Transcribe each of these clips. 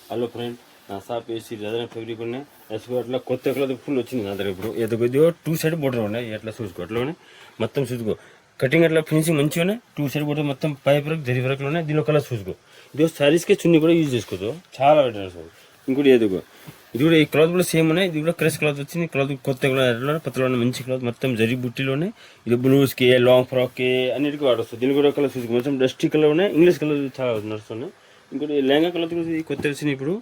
Hello friend, నా shop వేసి రజన fabric ఉన్నాయి. వేసుకో అట్లా కొత్త కలర్ ఫుల్ వచ్చింది నా దగ్గర. ఇప్పుడు ఏదో కొద్దిగా 2 సైడ్ బోర్డర్ ఉన్నాయి. ఎట్లా చూసుకో అట్లానే మొత్తం చూసుకో. కటింగ్ అట్లా ఫినిషింగ్ మంచిగా ఉన్నాయి. 2 సైడ్ బోర్డర్ మొత్తం పైప్ వరకు జరి వరకు ఉన్నాయి. దీనిలో కలర్ చూసుకో. ఇది శారీస్కి చున్నీ కూడా యూజ్ చేసుకోవచ్చు, చాలా బెటర్ సార్. ఇంకోటి ఏదో ఇది కూడా ఈ క్లాత్ కూడా సేమ్ ఉన్నాయి. ఇది కూడా క్రష్ క్లాత్ వచ్చింది. క్లాత్ కొత్త కలర్ పత్తలో మంచి క్లాత్ మొత్తం జరి బుట్టిలోనే. ఇది బ్లూస్కి లాంగ్ ఫ్రాక్కి అన్నిటికీ వాడొస్తుంది. దీని కూడా కలర్ చూసుకో. మొత్తం డస్టీ కలర్ ఉన్నాయి. ఇంగ్లీష్ కలర్ చాలా నడుస్తున్నాయి. ఇంకోటి లెహంగా కలర్ కూడా కొత్త వచ్చింది. ఇప్పుడు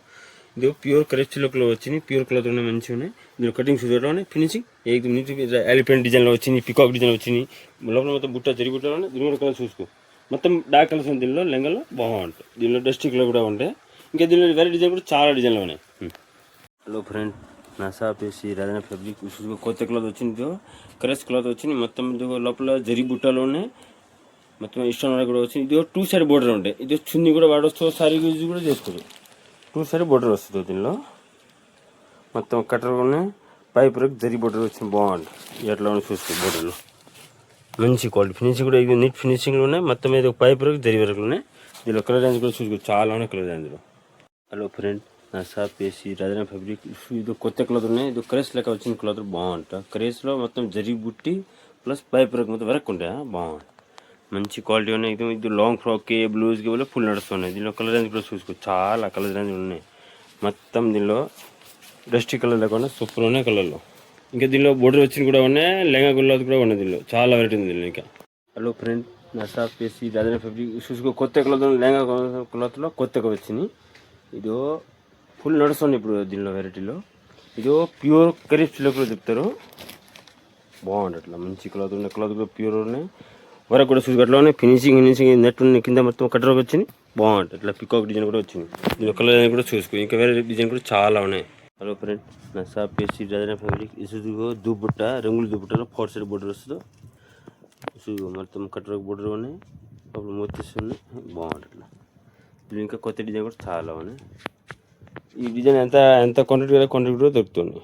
ఇది ప్యూర్ క్రష్లో వచ్చింది. ప్యూర్ కలర్ ఉన్నాయి, మంచిగా ఉన్నాయి. దీని కటింగ్ చూసుకోవడం ఫినిషింగ్ ఏకదం నీట్. ఎలిఫెంట్ డిజైన్లో వచ్చింది, పికాక్ డిజైన్ వచ్చింది. లోపల మొత్తం బుట్ట జరిగి బుట్టలో. దీని కూడా కలర్ చూసుకో. మొత్తం డార్క్ కలర్స్ ఉంది దీనిలో. లెహంగాలో బాగుంటుంది. దీనిలో డస్టీ కలర్ కూడా ఉంటాయి. ఇంకా దీనిలో వేరే డిజైన్ కూడా చాలా డిజైన్లు ఉన్నాయి. హలో ఫ్రెండ్, నా షాప్ వేసి రజన ఫ్యాబ్రిక్ చూసుకో. కొత్త క్లాత్ వచ్చింది, క్రష్ క్లాత్ వచ్చింది. మొత్తం లోపల జరి బుట్టలు ఉన్నాయి. మొత్తం ఇష్టం కూడా వచ్చింది. ఇది 2 సైడ్ బోర్డర్ ఉంటాయి. ఇది చున్నీ కూడా వాడవచ్చు, సారీ యూజ్ కూడా చేసుకోవచ్చు. 2 సైడ్ బోర్డర్ వస్తుంది దీనిలో. మొత్తం కటర్ ఉన్నాయి. పైప్ వరకు జరి బోర్డర్ వచ్చింది, బాగుంటుంది. ఎట్లా చూసుకో. బోర్డర్లో మంచి క్వాలిటీ ఫినిషింగ్ కూడా ఇది నీట్ ఫినిషింగ్లు ఉన్నాయి. మొత్తం ఏదో పైప్ వరకు జరి వరకు ఉన్నాయి. దీనిలో కలర్ రేంజ్ కూడా చూసుకో, చాలా ఉన్నాయి కలర్ రేంజ్లో. హలో ఫ్రెండ్, నా షాప్ వేసి రజన ఫ్యాబ్రిక్. ఇది కొత్త క్లాత్ ఉన్నాయి. ఇది క్రేస్ లెక్క వచ్చిన క్లాత్ బాగుంటుంది. క్రేస్లో మొత్తం జరి బుట్టి ప్లస్ పైప్ వరకు మొత్తం వరకు ఉంటాయి, బాగుంటుంది. మంచి క్వాలిటీ ఉన్నాయి. ఇది లాంగ్ ఫ్రాక్కి బ్లూస్కి వల్ల ఫుల్ నడుస్తున్నాయి. దీనిలో కలర్ రేంజ్ కూడా చూసుకో, చాలా కలర్ రేంజ్ ఉన్నాయి. మొత్తం దీనిలో డస్టీ కలర్ లేకుండా సూపర్ ఉన్నాయి కలర్లో. ఇంకా దీనిలో బోర్డర్ వచ్చిన కూడా ఉన్నాయి. లెహంగా గుల్లాది కూడా ఉన్నాయి. దీనిలో చాలా వెరైటీ ఉంది దీనిలో. ఇంకా హలో ఫ్రెండ్, నా షాప్ వేసి రజన ఫ్యాబ్రిక్ చూసుకో. కొత్త క్లాత్ లెహంగా క్లాత్లో కొత్తగా వచ్చింది. ఇదో ఫుల్ నడుస్తుంది ఇప్పుడు దీనిలో వెరైటీలో. ఇదో ప్యూర్ కరీబ్స్లో కూడా చెప్తారు, బాగుంటుంది. అట్లా మంచి క్లాత్ ఉన్నాయి. క్లాత్ కూడా ప్యూర్ ఉన్నాయి. వరకు కూడా చూసుకోవట్లోనే ఫినిషింగ్ నెట్ ఉన్నాయి. కింద మొత్తం కట్టరకు వచ్చింది, బాగుంటుంది. ఇట్లా పికాక్ డిజైన్ కూడా వచ్చింది. దీని కలర్ కూడా చూసుకో. ఇంకా వేరే డిజైన్ కూడా చాలా ఉన్నాయి. హలో ఫ్రెండ్, నా షాప్ వేసి రజన ఫ్యాబ్రిక్ ఇసుగో. దుబ్బుట్ట రంగులు దుబ్బుట్టలో 4 సైడ్ బోర్డర్ వస్తుందో ఇసుగో. మొత్తం కట్టరకు బోర్డర్ ఉన్నాయి. అప్పుడు మొత్తిస్తున్నాయి, బాగుంటుంది. ఇట్లా దీని ఇంకా కొత్త డిజైన్ కూడా చాలా ఉన్నాయి. ఈ డిజైన్ ఎంత క్వాంటిటీ కూడా దొరుకుతుంది.